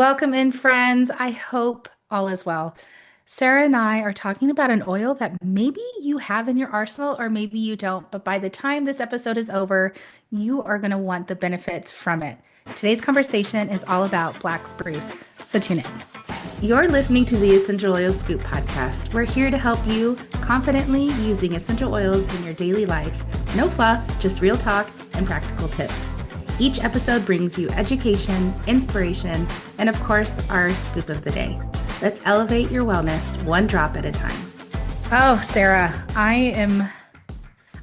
Welcome in, friends. I hope all is well. Sarah and I are talking about an oil that maybe you have in your arsenal or maybe you don't, but by the time this episode is over, you are going to want the benefits from it. Today's conversation is all about Black Spruce, so tune in. You're listening to the Essential Oil Scoop podcast. We're here to help you confidently using essential oils in your daily life. No fluff, just real talk and practical tips. Each episode brings you education, inspiration, and of course, our scoop of the day. Let's elevate your wellness one drop at a time. Oh, Sarah, I'm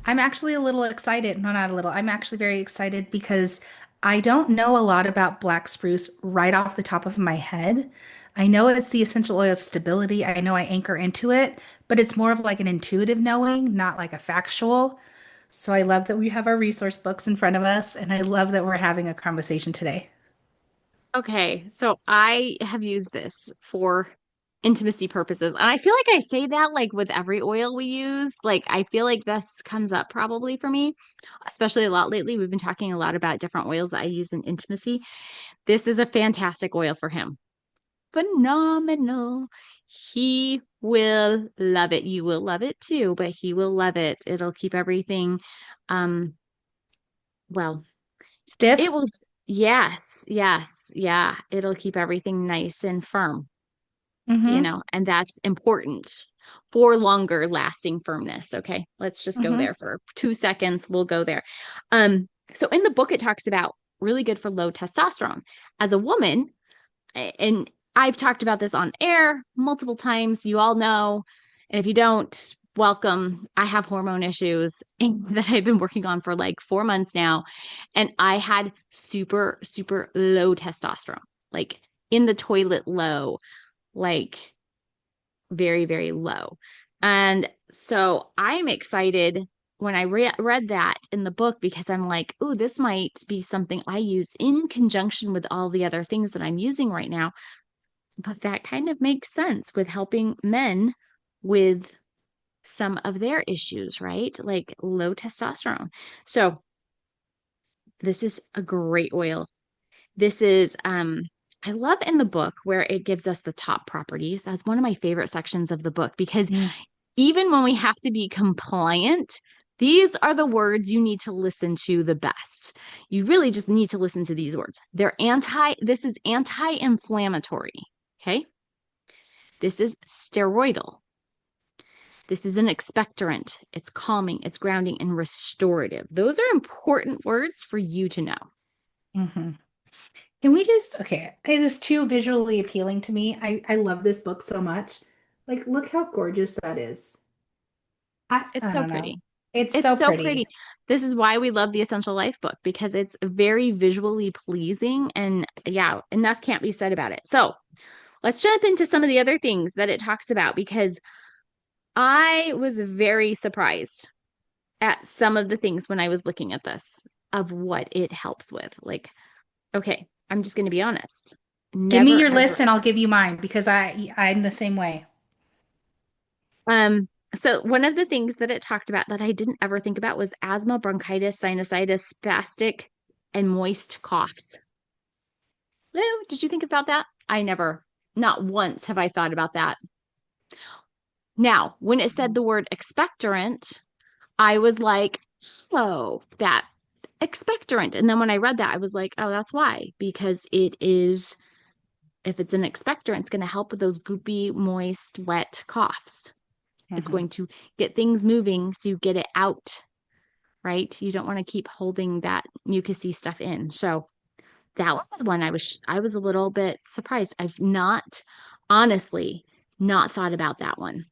actually a little excited. No, not a little. I'm actually very excited because I don't know a lot about black spruce right off the top of my head. I know it's the essential oil of stability. I know I anchor into it, but it's more of like an intuitive knowing, not like a factual. So I love that we have our resource books in front of us, and I love that we're having a conversation today. Okay, so I have used this for intimacy purposes. And I feel like I say that like with every oil we use. Like I feel like this comes up probably for me, especially a lot lately. We've been talking a lot about different oils that I use in intimacy. This is a fantastic oil for him. Phenomenal. He will love it. You will love it too, but he will love it. It'll keep everything um well, it Stiff? will. Yes, yes, yeah. It'll keep everything nice and firm, Mm-hmm. and that's important for longer lasting firmness. Okay, let's just go Mm-hmm. there for 2 seconds. We'll go there. So in the book, it talks about really good for low testosterone. As a woman, and I've talked about this on air multiple times, you all know. And if you don't, welcome. I have hormone issues that I've been working on for like 4 months now. And I had super, super low testosterone, like in the toilet low, like very, very low. And so I'm excited when I read that in the book because I'm like, oh, this might be something I use in conjunction with all the other things that I'm using right now. But that kind of makes sense with helping men with some of their issues, right? Like low testosterone. So this is a great oil. This is I love in the book where it gives us the top properties. That's one of my favorite sections of the book because even when we have to be compliant, these are the words you need to listen to the best. You really just need to listen to these words. This is anti-inflammatory. Okay. This is steroidal. This is an expectorant. It's calming, it's grounding, and restorative. Those are important words for you to know. Mm-hmm. Can we just, okay, it is too visually appealing to me. I love this book so much. Like, look how gorgeous that is. It's I so don't know. pretty. It's It's so so pretty. pretty. This is why we love the Essential Life book because it's very visually pleasing. And yeah, enough can't be said about it. So let's jump into some of the other things that it talks about because I was very surprised at some of the things when I was looking at this of what it helps with. Like, okay, I'm just going to be honest. Give me Never your list ever. and I'll give you mine because I'm the same way. Um, so one of the things that it talked about that I didn't ever think about was asthma, bronchitis, sinusitis, spastic, and moist coughs. Lou, did you think about that? I never, not once have I thought about that. Now, when it said the word expectorant, I was like, oh, that expectorant. And then when I read that, I was like, oh, that's why, because if it's an expectorant, it's going to help with those goopy, moist, wet coughs. It's Mhm. going to get things moving so you get it out, right? You don't want to keep holding that mucusy stuff in. So that one was one I was a little bit surprised. I've not honestly not thought about that one.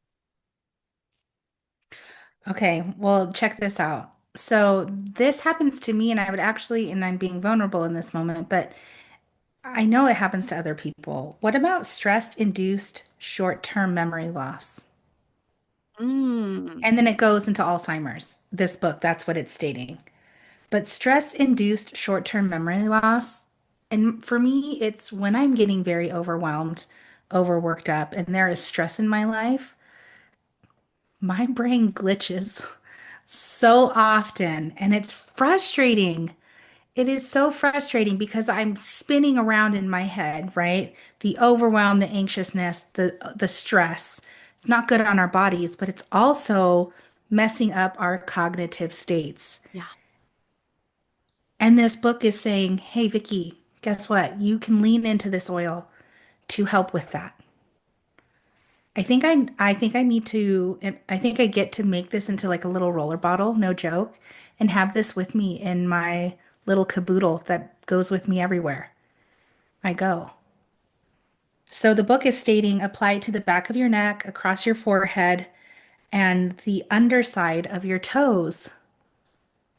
Okay, well, check this out. So this happens to me, and I would actually, and I'm being vulnerable in this moment, but I know it happens to other people. What about stress-induced short-term memory loss? Mm. And then it goes into Alzheimer's. This book, that's what it's stating. But stress-induced short-term memory loss, and for me, it's when I'm getting very overwhelmed, overworked up, and there is stress in my life, my brain glitches so often, and it's frustrating. It is so frustrating because I'm spinning around in my head, right? The overwhelm, the anxiousness, the stress. It's not good on our bodies, but it's also messing up our cognitive states. Yeah. And this book is saying, "Hey Vicky, guess what? You can lean into this oil to help with that." I think I need to and I think I get to make this into like a little roller bottle, no joke, and have this with me in my little caboodle that goes with me everywhere I go. So the book is stating apply it to the back of your neck, across your forehead, and the underside of your toes.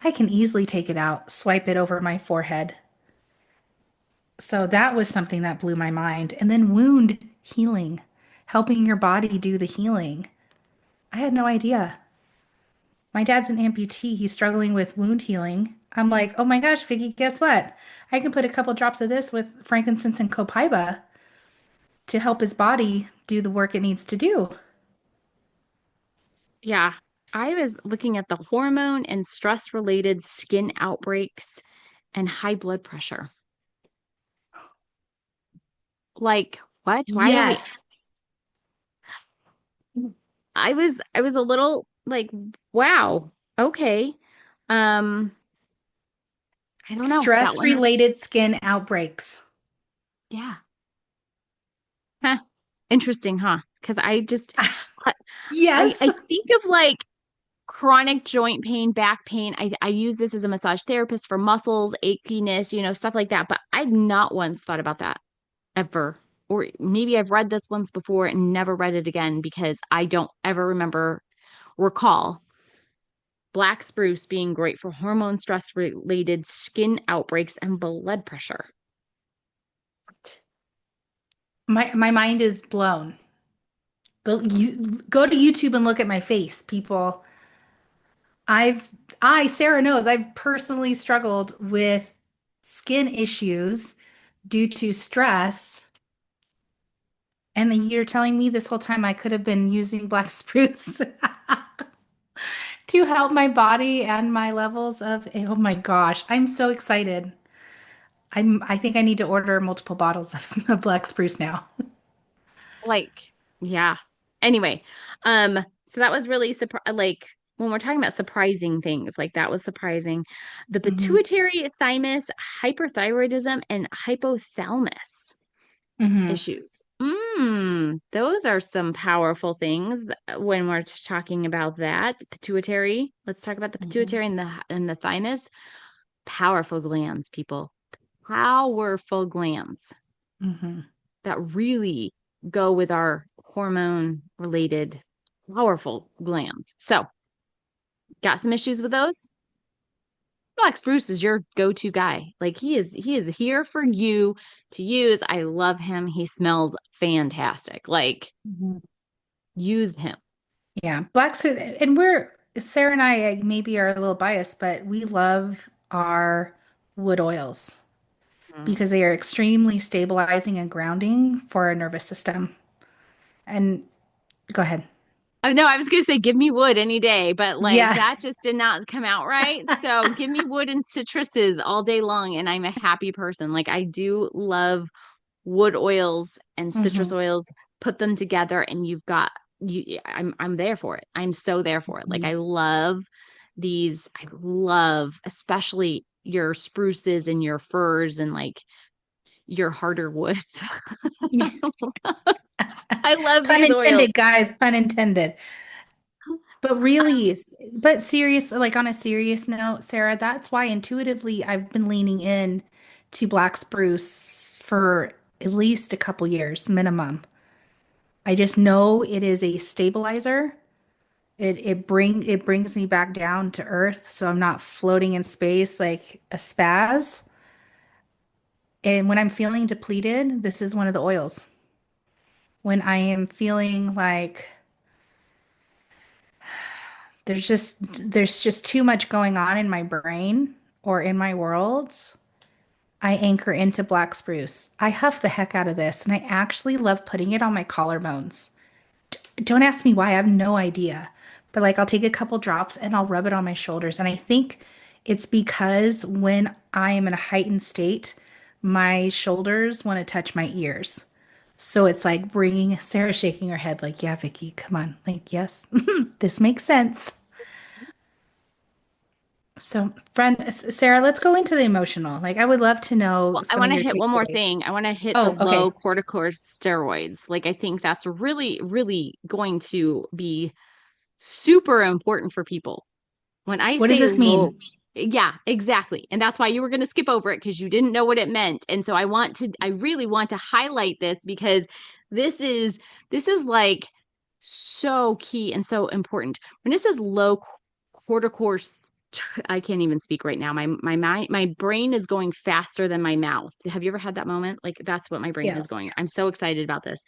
I can easily take it out, swipe it over my forehead. So that was something that blew my mind. And then wound healing, helping your body do the healing. I had no idea. My dad's an amputee. He's struggling with wound healing. I'm like, oh my gosh, Vicky, guess what? I can put a couple drops of this with frankincense and copaiba to help his body do the work it needs to do. Yeah. I was looking at the hormone and stress related skin outbreaks and high blood pressure. Like, what? Why are we Yes. I was a little like, wow, okay. Um, I don't know. That Stress one just related skin outbreaks. yeah. Huh. Interesting, huh? Because I, Yes. I think of like chronic joint pain, back pain. I use this as a massage therapist for muscles, achiness, stuff like that. But I've not once thought about that ever. Or maybe I've read this once before and never read it again because I don't ever recall black spruce being great for hormone stress related skin outbreaks and blood pressure. My mind is blown. Go to YouTube and look at my face, people. I've Sarah knows I've personally struggled with skin issues due to stress. And you're telling me this whole time I could have been using black spruce to help my body and my levels of, oh my gosh, I'm so excited. I think I need to order multiple bottles of black spruce now. Like, yeah. Anyway, so that was really like when we're talking about surprising things, like that was surprising. The Hmm. pituitary, thymus, hyperthyroidism, and hypothalamus Hmm. issues. Those are some powerful things when we're talking about that. Pituitary. Let's talk about the Hmm. pituitary and the thymus. Powerful glands, people. Powerful glands Hmm. that really go with our hormone related powerful glands. So, got some issues with those? Black Spruce is your go-to guy. Like he is here for you to use. I love him. He smells fantastic. Like Hmm. use him. Yeah, black spruce, and we're Sarah and I maybe are a little biased, but we love our wood oils Mhm. because they are extremely stabilizing and grounding for our nervous system. And go ahead. Oh no, I was gonna say give me wood any day, but like Yeah. that just did not come out right. So give me wood and citruses all day long, and I'm a happy person. Like I do love wood oils and citrus Hmm. oils, put them together and you've got you I'm there for it. I'm so there for it. Like Hmm. I love especially your spruces and your firs and like your harder woods. I love Pun these oils. intended, guys, pun intended. But really, but serious, like on a serious note, Sarah, that's why intuitively I've been leaning in to black spruce for at least a couple years minimum. I just know it is a stabilizer. It brings me back down to earth, so I'm not floating in space like a spaz. And when I'm feeling depleted, this is one of the oils. When I am feeling like there's just too much going on in my brain or in my world, I anchor into black spruce. I huff the heck out of this, and I actually love putting it on my collarbones. Don't ask me why, I have no idea. But like I'll take a couple drops and I'll rub it on my shoulders. And I think It's because when I am in a heightened state, my shoulders want to touch my ears. So it's like bringing Sarah shaking her head, like, yeah, Vicky, come on. Like, yes, this makes sense. So, friend Sarah, let's go into the emotional. Like, I would love to know Well, I some of want to your hit one more takeaways. thing. I want to hit the Oh, low okay. corticosteroids. Like, I think that's really, really going to be super important for people. When I What does say this low, mean? yeah, exactly. And that's why you were going to skip over it because you didn't know what it meant. And so I really want to highlight this because this is, this is like so key and so important. When it says low corticosteroids, I can't even speak right now. My brain is going faster than my mouth. Have you ever had that moment? Like that's what my brain is Yes. going. I'm so excited about this.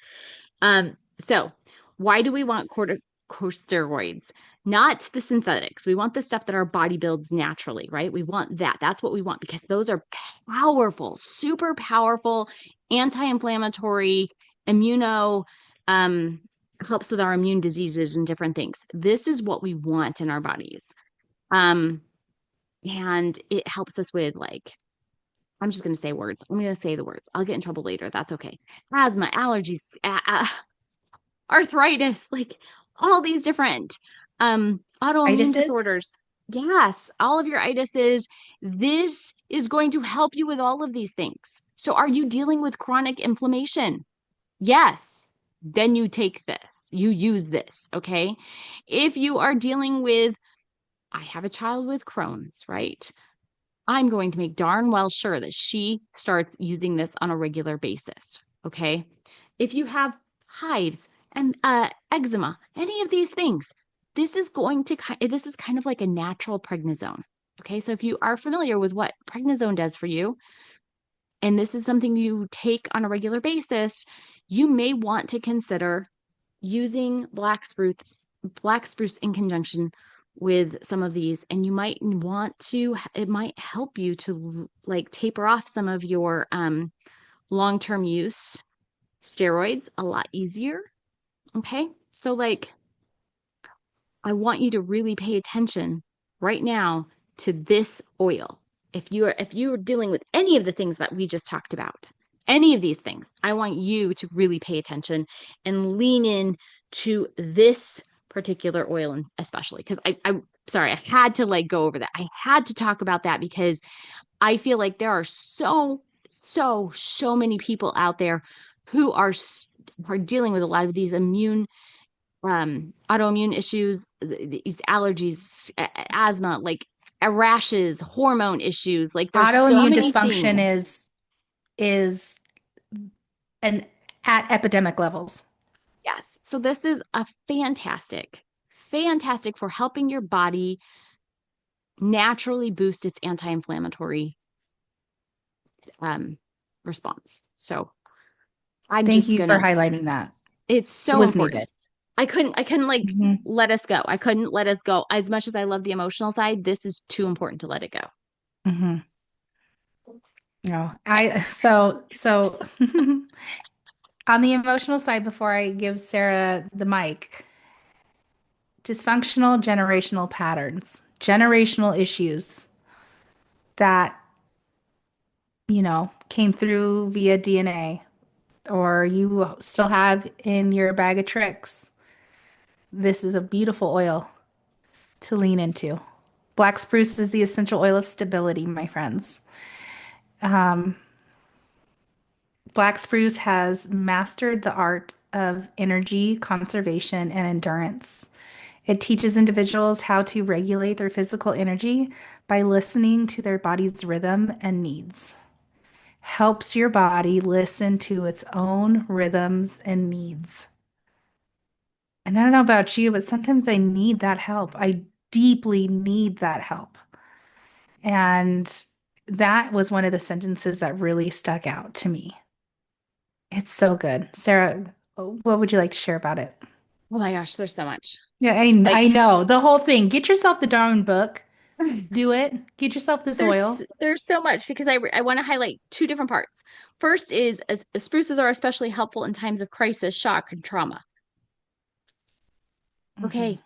So why do we want corticosteroids? Not the synthetics. We want the stuff that our body builds naturally, right? We want that. That's what we want because those are powerful, super powerful, anti-inflammatory, immuno, um, helps with our immune diseases and different things. This is what we want in our bodies. Um, and it helps us with like, I'm just going to say words. I'm going to say the words. I'll get in trouble later. That's okay. Asthma, allergies, arthritis, like all these different autoimmune Itises? disorders. Yes, all of your itises. This is going to help you with all of these things. So are you dealing with chronic inflammation? Yes. Then you take this. You use this, okay? If you are dealing with I have a child with Crohn's, right? I'm going to make darn well sure that she starts using this on a regular basis. Okay. If you have hives and eczema, any of these things, this is kind of like a natural prednisone. Okay. So if you are familiar with what prednisone does for you, and this is something you take on a regular basis, you may want to consider using black spruce in conjunction with some of these, and you might want to, it might help you to like taper off some of your long-term use steroids a lot easier. Okay, so like I want you to really pay attention right now to this oil. If you're dealing with any of the things that we just talked about, any of these things, I want you to really pay attention and lean in to this particular oil and especially because I'm sorry, I had to like go over that. I had to talk about that because I feel like there are so many people out there who are dealing with a lot of these autoimmune issues, these allergies, asthma, like rashes, hormone issues. Like there's so Autoimmune many dysfunction things. is an at epidemic levels. Yes. So this is a fantastic for helping your body naturally boost its anti-inflammatory um, response. So I'm Thank just you for gonna, highlighting that. it's It so was needed. important. I couldn't like Hmm. let us go. I couldn't let us go. As much as I love the emotional side, this is too important to let it go. Hmm. No, so on the emotional side, before I give Sarah the mic, dysfunctional generational patterns, generational issues that, came through via DNA or you still have in your bag of tricks. This is a beautiful oil to lean into. Black spruce is the essential oil of stability, my friends. Um, Black spruce has mastered the art of energy conservation and endurance. It teaches individuals how to regulate their physical energy by listening to their body's rhythm and needs. Helps your body listen to its own rhythms and needs. And I don't know about you, but sometimes I need that help. I deeply need that help. And that was one of the sentences that really stuck out to me. It's so good. Sarah, what would you like to share about it? Oh my gosh, there's so much. Yeah, Like I know the whole thing. Get yourself the darn book. Do it. Get yourself this oil. there's so much because I want to highlight two different parts. First is as spruces are especially helpful in times of crisis, shock, and trauma. Hmm. Okay.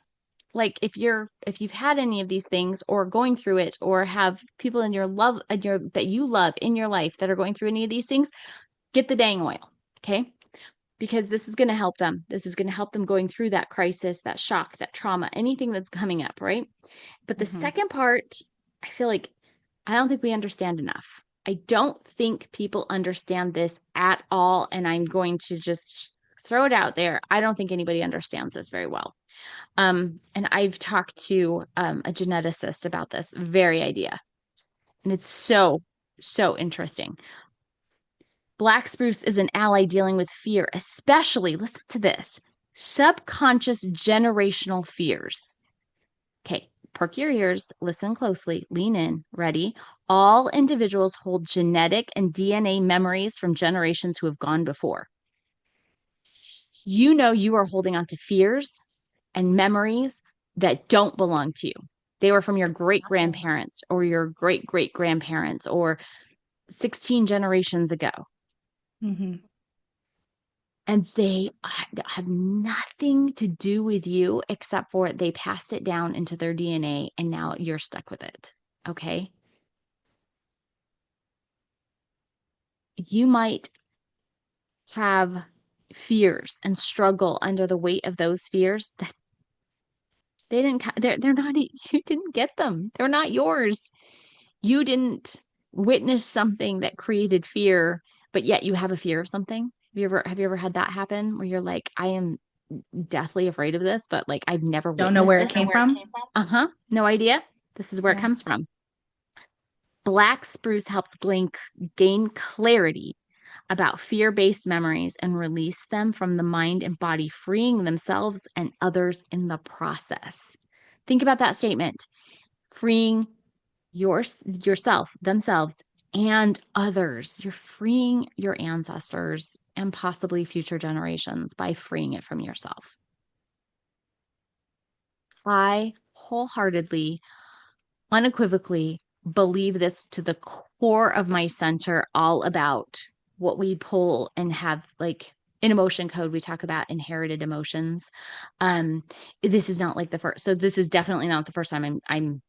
like if you've had any of these things or going through it or have people in your love your that you love in your life that are going through any of these things, get the dang oil. Okay? Because this is going to help them. This is going to help them going through that crisis, that shock, that trauma, anything that's coming up, right? But the Hmm. second part, I feel like I don't think we understand enough. I don't think people understand this at all. And I'm going to just throw it out there. I don't think anybody understands this very well. And I've talked to a geneticist about this very idea. And it's so, so interesting. Black spruce is an ally dealing with fear, especially, listen to this, subconscious generational fears. Okay, perk your ears, listen closely, lean in, ready. All individuals hold genetic and DNA memories from generations who have gone before. You know you are holding on to fears and memories that don't belong to you. They were from your great grandparents or your great great grandparents or 16 generations ago. Hmm. And they have nothing to do with you except for they passed it down into their DNA and now you're stuck with it. Okay. You might have fears and struggle under the weight of those fears that they're not you didn't get them. They're not yours. You didn't witness something that created fear, but yet you have a fear of something. Have you ever had that happen where you're like, I am deathly afraid of this, but like I've never Don't know witnessed where it this? came from. Uh-huh. No idea. This is where it Yeah. comes from. Black spruce helps gain clarity about fear-based memories and release them from the mind and body, freeing themselves and others in the process. Think about that statement. Freeing yourself, themselves, and others. You're freeing your ancestors and possibly future generations by freeing it from yourself. I wholeheartedly, unequivocally believe this to the core of my center, all about what we pull and have like in emotion code we talk about inherited emotions. This is not like the first, so this is definitely not the first time I'm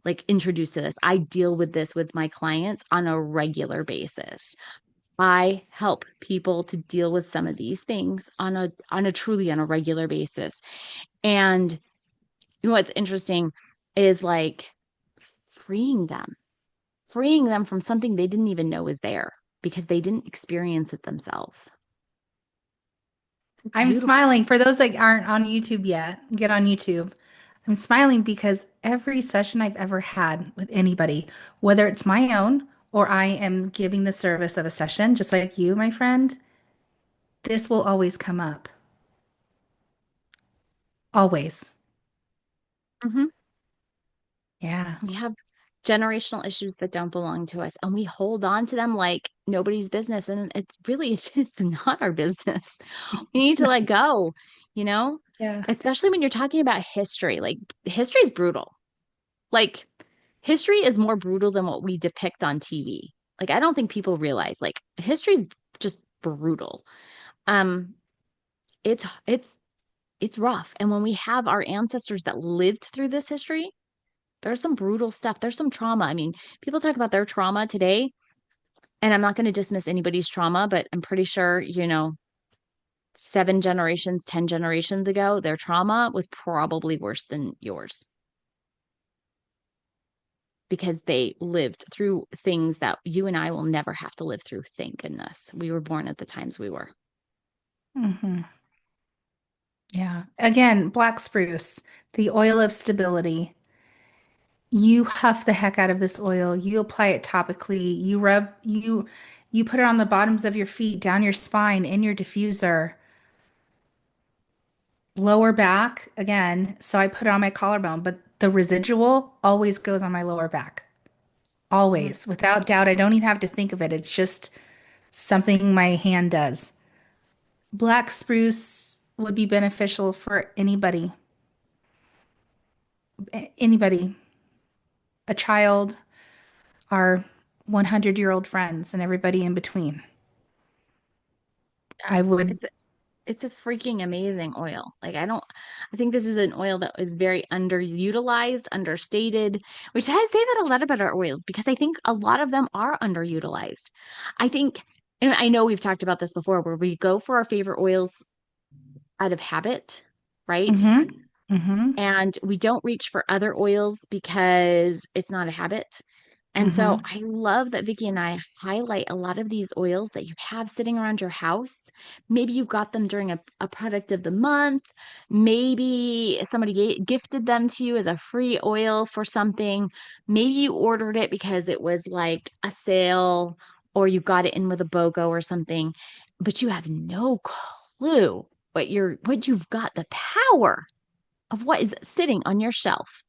like introduced to this. I deal with this with my clients on a regular basis. I help people to deal with some of these things on a truly on a regular basis. And you know what's interesting is like freeing them, freeing them from something they didn't even know was there because they didn't experience it themselves. It's I'm beautiful. smiling for those that aren't on YouTube yet. Get on YouTube. I'm smiling because every session I've ever had with anybody, whether it's my own or I am giving the service of a session, just like you, my friend, this will always come up. Always. Mhm. Yeah. We have generational issues that don't belong to us and we hold on to them like nobody's business. And it's really, it's not our business. We need to let go, you know, Yeah. especially when you're talking about history. Like history is brutal. Like history is more brutal than what we depict on TV. Like I don't think people realize like history is just brutal. Um, it's it's rough. And when we have our ancestors that lived through this history, there's some brutal stuff. There's some trauma. I mean, people talk about their trauma today, and I'm not going to dismiss anybody's trauma, but I'm pretty sure, you know, 7 generations, 10 generations ago, their trauma was probably worse than yours because they lived through things that you and I will never have to live through. Thank goodness. We were born at the times we were. Hmm. Yeah. Again, black spruce, the oil of stability. You huff the heck out of this oil. You apply it topically. You put it on the bottoms of your feet, down your spine, in your diffuser, lower back again. So I put it on my collarbone, but the residual always goes on my lower back. Mhm. Always. Without doubt. I don't even have to think of it. It's just something my hand does. Black spruce would be beneficial for anybody, a child, our 100-year-old friends, and everybody in between. Yeah. I would, It's It's a freaking amazing oil. I think this is an oil that is very underutilized, understated, which I say that a lot about our oils because I think a lot of them are underutilized. I think, and I know we've talked about this before, where we go for our favorite oils out of habit, right? Mm-hmm. Mm-hmm. And we don't reach for other oils because it's not a habit. And so Mm-hmm. I love that Vicky and I highlight a lot of these oils that you have sitting around your house. Maybe you got them during a product of the month. Maybe somebody gifted them to you as a free oil for something. Maybe you ordered it because it was like a sale or you got it in with a BOGO or something, but you have no clue what you've got the power of what is sitting on your shelf.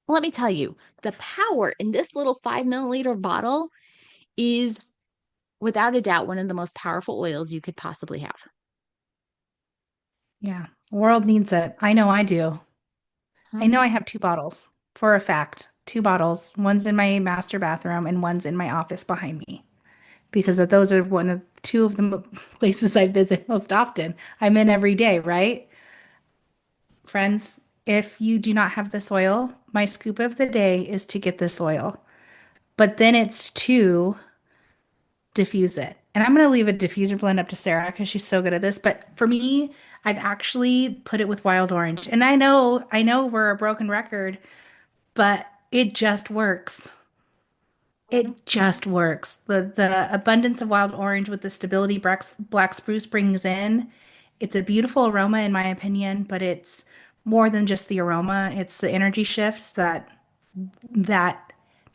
Let me tell you, the power in this little 5 milliliter bottle is without a doubt one of the most powerful oils you could possibly have. Yeah. The world needs it. I know I do. I know Mhm. I have two bottles for a fact. Two bottles. One's in my master bathroom and one's in my office behind me. Because those are one of two of the places I visit most often. I'm in every day, right? Friends, if you do not have this oil, my scoop of the day is to get this oil. But then it's to diffuse it. And I'm going to leave a diffuser blend up to Sarah because she's so good at this. But for me, I've actually put it with wild orange. And I know we're a broken record, but it just works. It just works. The abundance of wild orange with the stability black spruce brings in. It's a beautiful aroma in my opinion, but it's more than just the aroma. It's the energy shifts that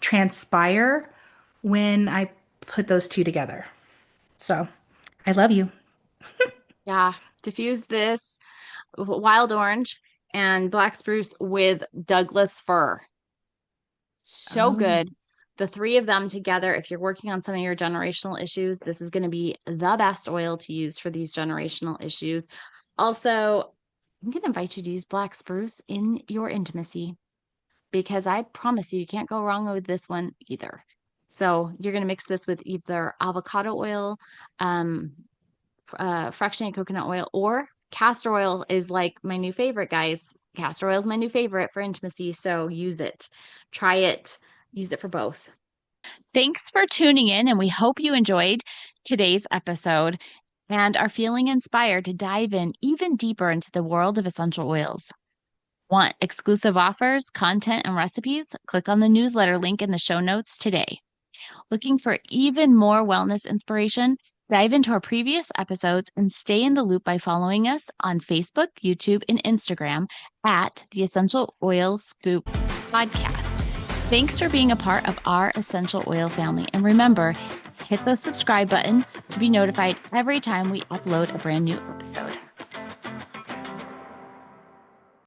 transpire when I put those two together. So, I love you. Yeah, diffuse this wild orange and black spruce with Douglas fir. So Oh, good. The three of them together, if you're working on some of your generational issues, this is going to be the best oil to use for these generational issues. Also, I'm going to invite you to use black spruce in your intimacy because I promise you, you can't go wrong with this one either. So you're going to mix this with either avocado oil, um, fractionated coconut oil, or castor oil is like my new favorite, guys. Castor oil is my new favorite for intimacy. So use it, try it, use it for both. Thanks for tuning in, and we hope you enjoyed today's episode and are feeling inspired to dive in even deeper into the world of essential oils. Want exclusive offers, content, and recipes? Click on the newsletter link in the show notes today. Looking for even more wellness inspiration? Dive into our previous episodes and stay in the loop by following us on Facebook, YouTube, and Instagram at the Essential Oil Scoop Podcast. Thanks for being a part of our Essential Oil family. And remember, hit the subscribe button to be notified every time we upload a brand new episode.